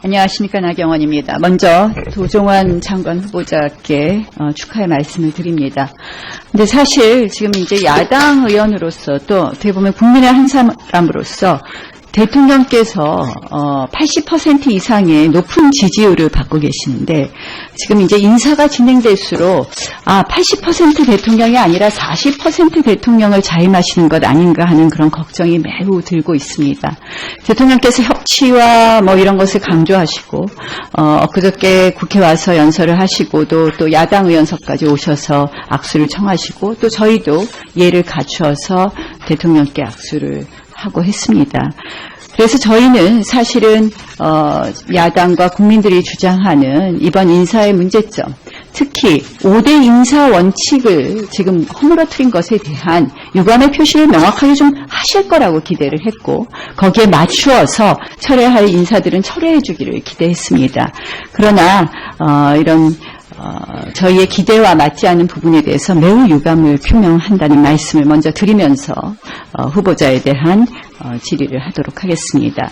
안녕하십니까, 나경원입니다. 먼저 도종환 장관 후보자께 축하의 말씀을 드립니다. 근데 사실 지금 이제 야당 의원으로서 또 어떻게 보면 국민의 한 사람으로서 대통령께서 80% 이상의 높은 지지율을 받고 계시는데 지금 이제 인사가 진행될수록 80% 대통령이 아니라 40% 대통령을 자임하시는 것 아닌가 하는 그런 걱정이 매우 들고 있습니다. 대통령께서 협치와 뭐 이런 것을 강조하시고 그저께 국회 와서 연설을 하시고 또 야당 의원석까지 오셔서 악수를 청하시고 또 저희도 예를 갖추어서 대통령께 악수를 하고 했습니다. 그래서 저희는 사실은 야당과 국민들이 주장하는 이번 인사의 문제점, 특히 5대 인사 원칙을 지금 허물어뜨린 것에 대한 유감의 표시를 명확하게 좀 하실 거라고 기대를 했고 거기에 맞추어서 철회할 인사들은 철회해 주기를 기대했습니다. 그러나 이런 저희의 기대와 맞지 않는 부분에 대해서 매우 유감을 표명한다는 말씀을 먼저 드리면서 후보자에 대한 질의를 하도록 하겠습니다.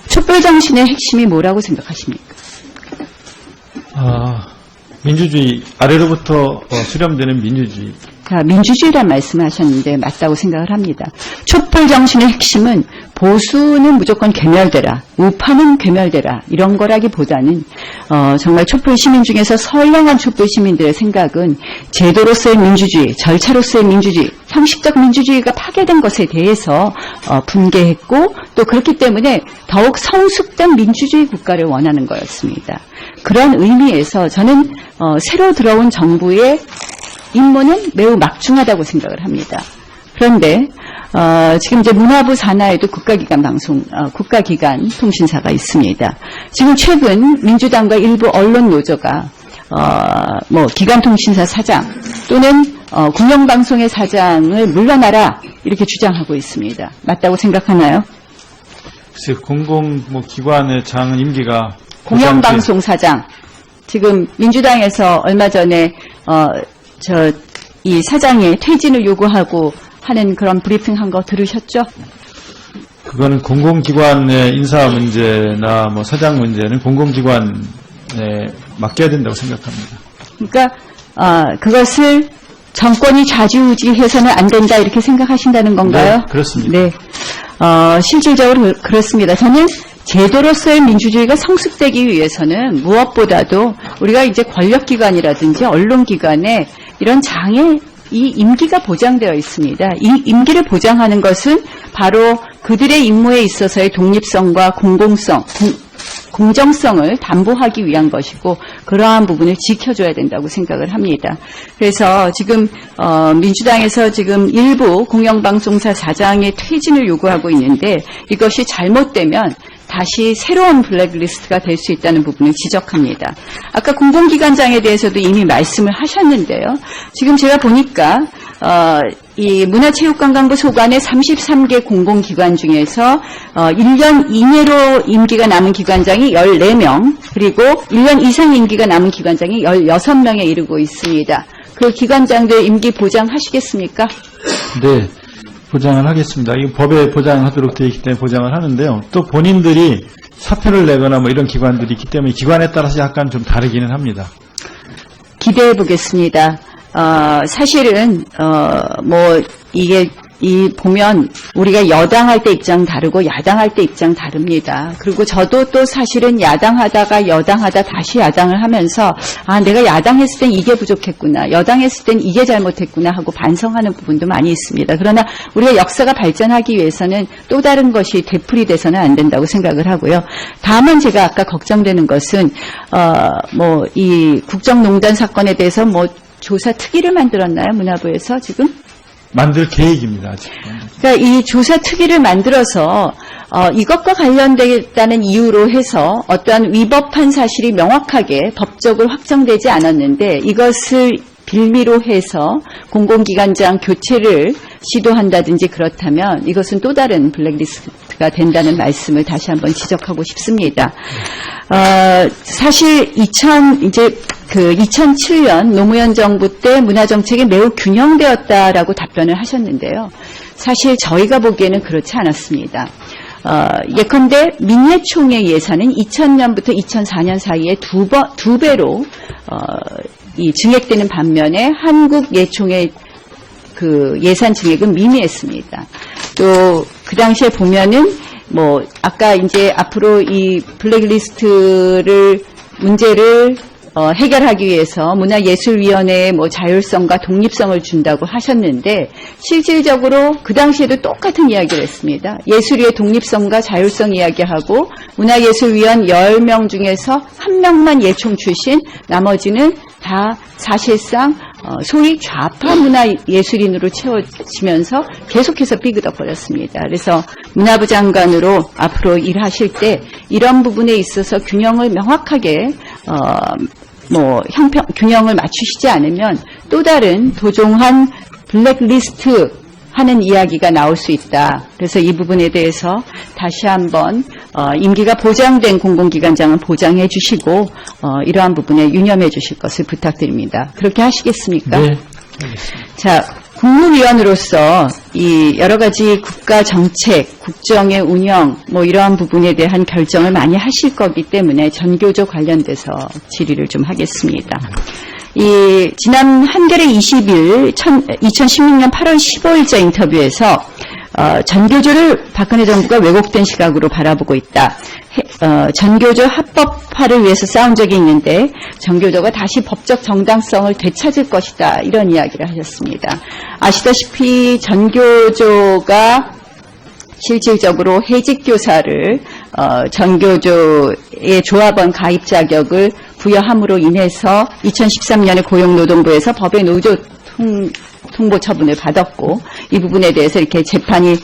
촛불정신의 핵심이 뭐라고 생각하십니까? 민주주의, 아래로부터 수렴되는 민주주의. 민주주의란 말씀을 하셨는데 맞다고 생각을 합니다. 촛불정신의 핵심은 보수는 무조건 괴멸되라, 우파는 괴멸되라 이런 거라기보다는 정말 촛불 시민 중에서 선량한 촛불 시민들의 생각은 제도로서의 민주주의, 절차로서의 민주주의, 형식적 민주주의가 파괴된 것에 대해서 분개했고 또 그렇기 때문에 더욱 성숙된 민주주의 국가를 원하는 거였습니다. 그런 의미에서 저는 새로 들어온 정부의 임무는 매우 막중하다고 생각을 합니다. 그런데 지금 이제 문화부 산하에도 국가기관 통신사가 있습니다. 지금 최근 민주당과 일부 언론 노조가 기관통신사 사장 또는 공영방송의 사장을 물러나라 이렇게 주장하고 있습니다. 맞다고 생각하나요? 글쎄, 기관의 장 임기가 공영방송 사장 지금 민주당에서 얼마 전에 이 사장의 퇴진을 요구하고 하는 그런 브리핑 한 거 들으셨죠? 그거는 공공기관의 인사 문제나 사장 문제는 공공기관에 맡겨야 된다고 생각합니다. 그러니까 그것을 정권이 좌지우지해서는 안 된다 이렇게 생각하신다는 건가요? 네, 그렇습니다. 네, 실질적으로 그렇습니다. 저는 제도로서의 민주주의가 성숙되기 위해서는 무엇보다도 우리가 이제 권력기관이라든지 언론기관에 이런 장의 이 임기가 보장되어 있습니다. 이 임기를 보장하는 것은 바로 그들의 임무에 있어서의 독립성과 공정성을 담보하기 위한 것이고 그러한 부분을 지켜줘야 된다고 생각을 합니다. 그래서 지금 민주당에서 지금 일부 공영방송사 사장의 퇴진을 요구하고 있는데 이것이 잘못되면 다시 새로운 블랙리스트가 될 수 있다는 부분을 지적합니다. 아까 공공기관장에 대해서도 이미 말씀을 하셨는데요. 지금 제가 보니까 이 문화체육관광부 소관의 33개 공공기관 중에서 1년 이내로 임기가 남은 기관장이 14명 그리고 1년 이상 임기가 남은 기관장이 16명에 이르고 있습니다. 그 기관장들 임기 보장하시겠습니까? 네. 보장을 하겠습니다. 이 법에 보장하도록 되어 있기 때문에 보장을 하는데요. 또 본인들이 사표를 내거나 이런 기관들이 있기 때문에 기관에 따라서 약간 좀 다르기는 합니다. 기대해 보겠습니다. 사실은 이게 보면 우리가 여당할 때 입장 다르고 야당할 때 입장 다릅니다. 그리고 저도 또 사실은 야당하다가 여당하다 다시 야당을 하면서 내가 야당했을 땐 이게 부족했구나, 여당했을 땐 이게 잘못했구나 하고 반성하는 부분도 많이 있습니다. 그러나 우리가 역사가 발전하기 위해서는 또 다른 것이 되풀이돼서는 안 된다고 생각을 하고요. 다만 제가 아까 걱정되는 것은 이 국정농단 사건에 대해서 조사 특위를 만들었나요? 문화부에서 지금? 만들 계획입니다. 아직. 그러니까 이 조사 특위를 만들어서 이것과 관련되다는 이유로 해서 어떠한 위법한 사실이 명확하게 법적으로 확정되지 않았는데 이것을 빌미로 해서 공공기관장 교체를 시도한다든지 그렇다면 이것은 또 다른 블랙리스트가 된다는 말씀을 다시 한번 지적하고 싶습니다. 사실 2007년 노무현 정부 때 문화정책이 매우 균형되었다라고 답변을 하셨는데요. 사실 저희가 보기에는 그렇지 않았습니다. 예컨대 민예총의 예산은 2000년부터 2004년 사이에 두 배로 이 증액되는 반면에 한국 예총의 그 예산 증액은 미미했습니다. 또 그 당시에 보면은 뭐 아까 이제 앞으로 이 블랙리스트를 문제를 해결하기 위해서 문화예술위원회에 뭐 자율성과 독립성을 준다고 하셨는데 실질적으로 그 당시에도 똑같은 이야기를 했습니다. 예술위의 독립성과 자율성 이야기하고 문화예술위원 10명 중에서 1명만 예총 출신, 나머지는 다 사실상 소위 좌파 문화예술인으로 채워지면서 계속해서 삐그덕거렸습니다. 그래서 문화부 장관으로 앞으로 일하실 때 이런 부분에 있어서 균형을 명확하게 균형을 맞추시지 않으면 또 다른 도종한 블랙리스트 하는 이야기가 나올 수 있다. 그래서 이 부분에 대해서 다시 한번 임기가 보장된 공공기관장은 보장해 주시고 이러한 부분에 유념해 주실 것을 부탁드립니다. 그렇게 하시겠습니까? 네. 자, 국무위원으로서 이 여러 가지 국가 정책, 국정의 운영 뭐 이러한 부분에 대한 결정을 많이 하실 거기 때문에 전교조 관련돼서 질의를 좀 하겠습니다. 지난 한겨레 20일 2016년 8월 15일자 인터뷰에서 전교조를 박근혜 정부가 왜곡된 시각으로 바라보고 있다. 전교조 합법화를 위해서 싸운 적이 있는데 전교조가 다시 법적 정당성을 되찾을 것이다. 이런 이야기를 하셨습니다. 아시다시피 전교조가 실질적으로 해직교사를 전교조의 조합원 가입 자격을 부여함으로 인해서 2013년에 고용노동부에서 법의 노조 통보 처분을 받았고 이 부분에 대해서 이렇게 재판이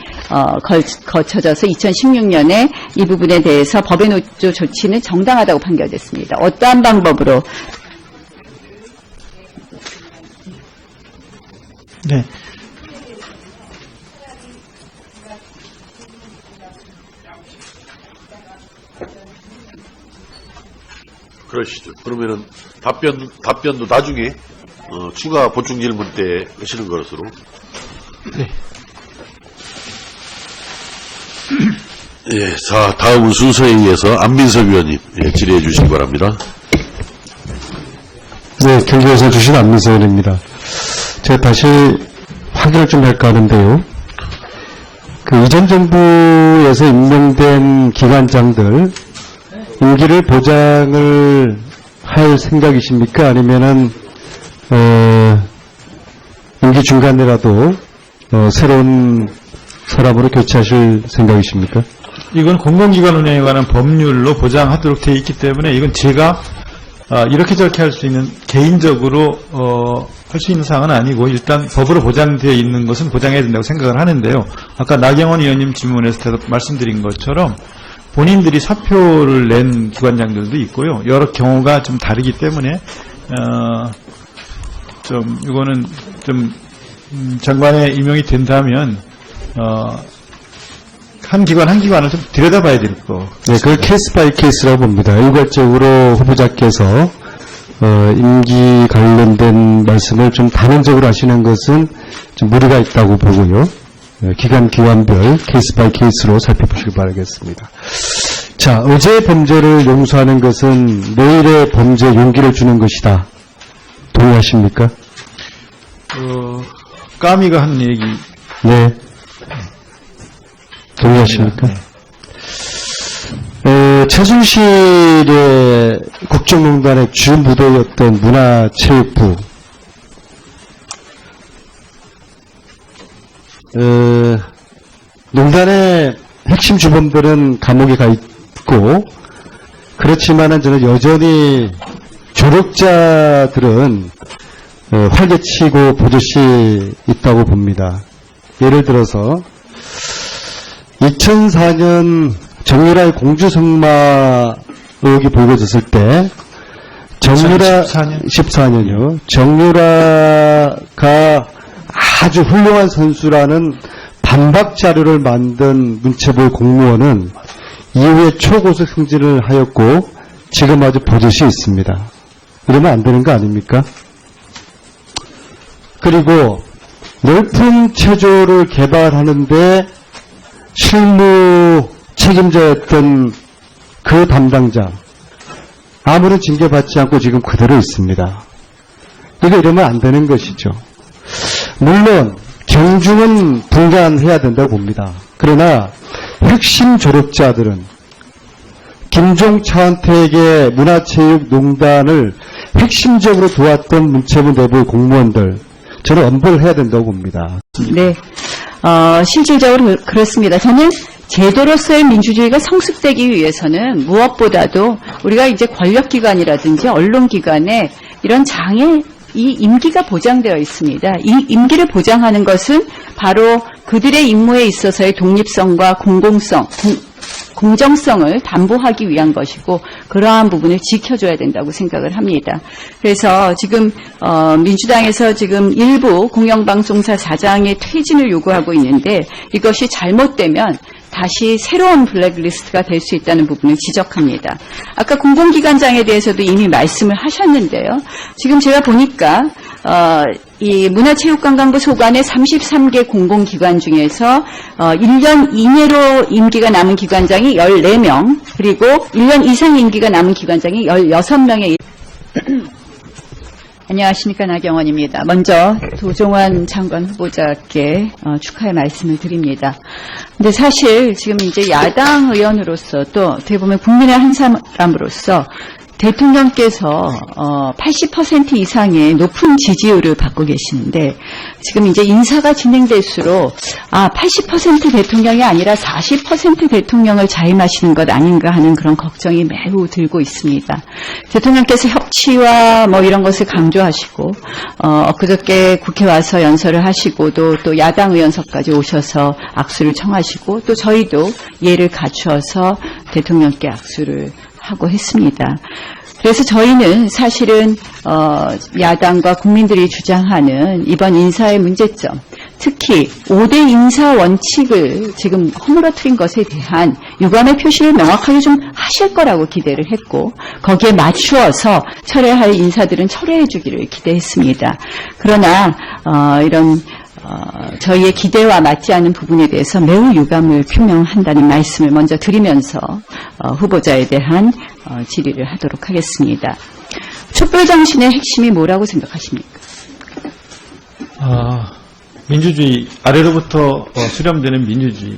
거쳐져서 2016년에 이 부분에 대해서 법의 노조 조치는 정당하다고 판결됐습니다. 어떠한 방법으로? 네. 그러시죠. 그러면은 답변도 나중에 추가 보충 질문 때 하시는 것으로. 네. 예, 자, 다음은 순서에 의해서 안민석 위원님 질의해 주시기 바랍니다. 네, 경기에서 주신 안민석 의원입니다. 제가 다시 확인을 좀 할까 하는데요. 그 이전 정부에서 임명된 기관장들 임기를 보장을 할 생각이십니까? 아니면은 임기 중간에라도 새로운 사람으로 교체하실 생각이십니까? 이건 공공기관 운영에 관한 법률로 보장하도록 되어 있기 때문에 이건 제가 이렇게 저렇게 할 수 있는 개인적으로 할 수 있는 사항은 아니고 일단 법으로 보장되어 있는 것은 보장해야 된다고 생각을 하는데요. 아까 나경원 의원님 질문에서 말씀드린 것처럼 본인들이 사표를 낸 기관장들도 있고요. 여러 경우가 좀 다르기 때문에 좀 이거는 좀 장관에 임명이 된다면 한 기관을 좀 들여다봐야 될 거. 네, 그걸 케이스 바이 케이스라고 봅니다. 일괄적으로 후보자께서 임기 관련된 말씀을 좀 단언적으로 하시는 것은 좀 무리가 있다고 보고요. 기관별 케이스 바이 케이스로 살펴보시기 바라겠습니다. 자, 어제의 범죄를 용서하는 것은 내일의 범죄에 용기를 주는 것이다. 동의하십니까? 까미가 한 얘기. 네. 동의하십니까? 최순실의 국정농단의 주 무도였던 문화체육부, 농단의 핵심 주범들은 감옥에 가 있고, 그렇지만은 저는 여전히 조력자들은 활개치고 보듯이 있다고 봅니다. 예를 들어서 2004년 정유라의 공주성마 의혹이 불거졌을 때 14년이요. 정유라가 아주 훌륭한 선수라는 반박 자료를 만든 문체부 공무원은 이후에 초고속 승진을 하였고 지금 아주 버젓이 있습니다. 이러면 안 되는 거 아닙니까? 그리고 열풍 체조를 개발하는데 실무 책임자였던 그 담당자 아무런 징계받지 않고 지금 그대로 있습니다. 이거 이러면 안 되는 것이죠. 물론 경중은 분간해야 된다고 봅니다. 그러나 핵심 졸업자들은 김종 차은택의 문화체육농단을 핵심적으로 도왔던 문체부 내부 공무원들, 저는 엄벌을 해야 된다고 봅니다. 네, 실질적으로 그렇습니다. 저는 제도로서의 민주주의가 성숙되기 위해서는 무엇보다도 우리가 이제 권력기관이라든지 언론기관에 이런 장애, 이 임기가 보장되어 있습니다. 이 임기를 보장하는 것은 바로 그들의 임무에 있어서의 독립성과 공정성을 담보하기 위한 것이고 그러한 부분을 지켜줘야 된다고 생각을 합니다. 그래서 지금 민주당에서 지금 일부 공영방송사 사장의 퇴진을 요구하고 있는데 이것이 잘못되면 다시 새로운 블랙리스트가 될 수 있다는 부분을 지적합니다. 아까 공공기관장에 대해서도 이미 말씀을 하셨는데요. 지금 제가 보니까 이 문화체육관광부 소관의 33개 공공기관 중에서 1년 이내로 임기가 남은 기관장이 14명, 그리고 1년 이상 임기가 남은 기관장이 16명에 안녕하십니까, 나경원입니다. 먼저 도종환 장관 후보자께 축하의 말씀을 드립니다. 근데 사실 지금 이제 야당 의원으로서 또 어떻게 보면 국민의 한 사람으로서 대통령께서 80% 이상의 높은 지지율을 받고 계시는데 지금 이제 인사가 진행될수록 80% 대통령이 아니라 40% 대통령을 자임하시는 것 아닌가 하는 그런 걱정이 매우 들고 있습니다. 대통령께서 협치와 뭐 이런 것을 강조하시고 그저께 국회 와서 연설을 하시고 또 야당 의원석까지 오셔서 악수를 청하시고 또 저희도 예를 갖추어서 대통령께 악수를 하고 했습니다. 그래서 저희는 사실은 야당과 국민들이 주장하는 이번 인사의 문제점, 특히 5대 인사 원칙을 지금 허물어뜨린 것에 대한 유감의 표시를 명확하게 좀 하실 거라고 기대를 했고 거기에 맞추어서 철회할 인사들은 철회해 주기를 기대했습니다. 그러나 이런 저희의 기대와 맞지 않는 부분에 대해서 매우 유감을 표명한다는 말씀을 먼저 드리면서 후보자에 대한 질의를 하도록 하겠습니다. 촛불정신의 핵심이 뭐라고 생각하십니까? 민주주의, 아래로부터 수렴되는 민주주의.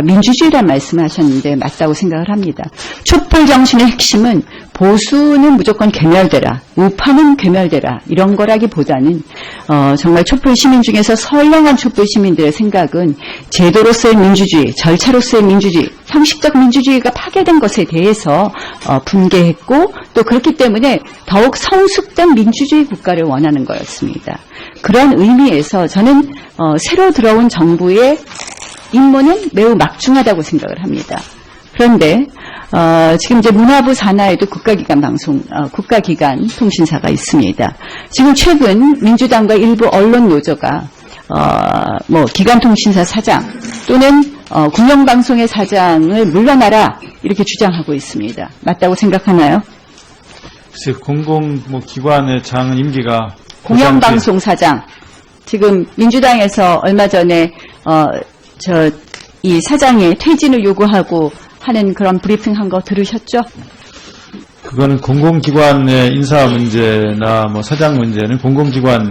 민주주의란 말씀을 하셨는데 맞다고 생각을 합니다. 촛불 정신의 핵심은 보수는 무조건 괴멸되라, 우파는 괴멸되라 이런 거라기보다는 정말 촛불 시민 중에서 선량한 촛불 시민들의 생각은 제도로서의 민주주의, 절차로서의 민주주의, 형식적 민주주의가 파괴된 것에 대해서 분개했고 또 그렇기 때문에 더욱 성숙된 민주주의 국가를 원하는 거였습니다. 그런 의미에서 저는 새로 들어온 정부의 임무는 매우 막중하다고 생각을 합니다. 그런데 지금 이제 문화부 산하에도 국가기관 통신사가 있습니다. 지금 최근 민주당과 일부 언론 노조가 기관통신사 사장 또는 공영방송의 사장을 물러나라 이렇게 주장하고 있습니다. 맞다고 생각하나요? 글쎄, 기관의 장 임기가 공영방송 사장 지금 민주당에서 얼마 전에 이 사장의 퇴진을 요구하고 하는 그런 브리핑 한 거 들으셨죠? 그거는 공공기관의 인사 문제나 사장 문제는 공공기관에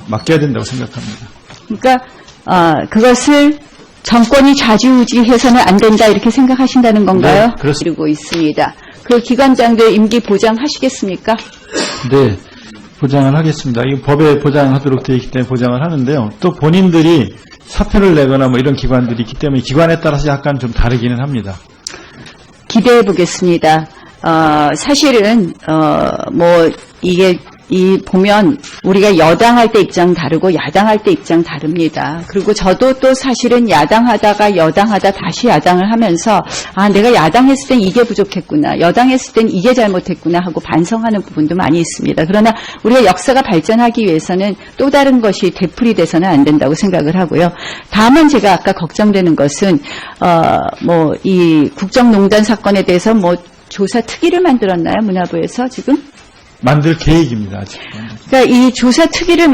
맡겨야 된다고 생각합니다. 그러니까 그것을 정권이 좌지우지해서는 안 된다 이렇게 생각하신다는 건가요? 네, 그렇습니다. 그리고 있습니다. 그 기관장들 임기 보장하시겠습니까? 네, 보장을 하겠습니다. 이 법에 보장하도록 되어 있기 때문에 보장을 하는데요. 또 본인들이 사표를 내거나 이런 기관들이 있기 때문에 기관에 따라서 약간 좀 다르기는 합니다. 기대해 보겠습니다. 사실은 이게 보면 우리가 여당할 때 입장 다르고 야당할 때 입장 다릅니다. 그리고 저도 또 사실은 야당하다가 여당하다 다시 야당을 하면서 내가 야당했을 땐 이게 부족했구나, 여당했을 땐 이게 잘못했구나 하고 반성하는 부분도 많이 있습니다. 그러나 우리가 역사가 발전하기 위해서는 또 다른 것이 되풀이돼서는 안 된다고 생각을 하고요. 다만 제가 아까 걱정되는 것은 이 국정농단 사건에 대해서 조사 특위를 만들었나요? 문화부에서 지금? 만들 계획입니다, 아직. 그러니까 이 조사 특위를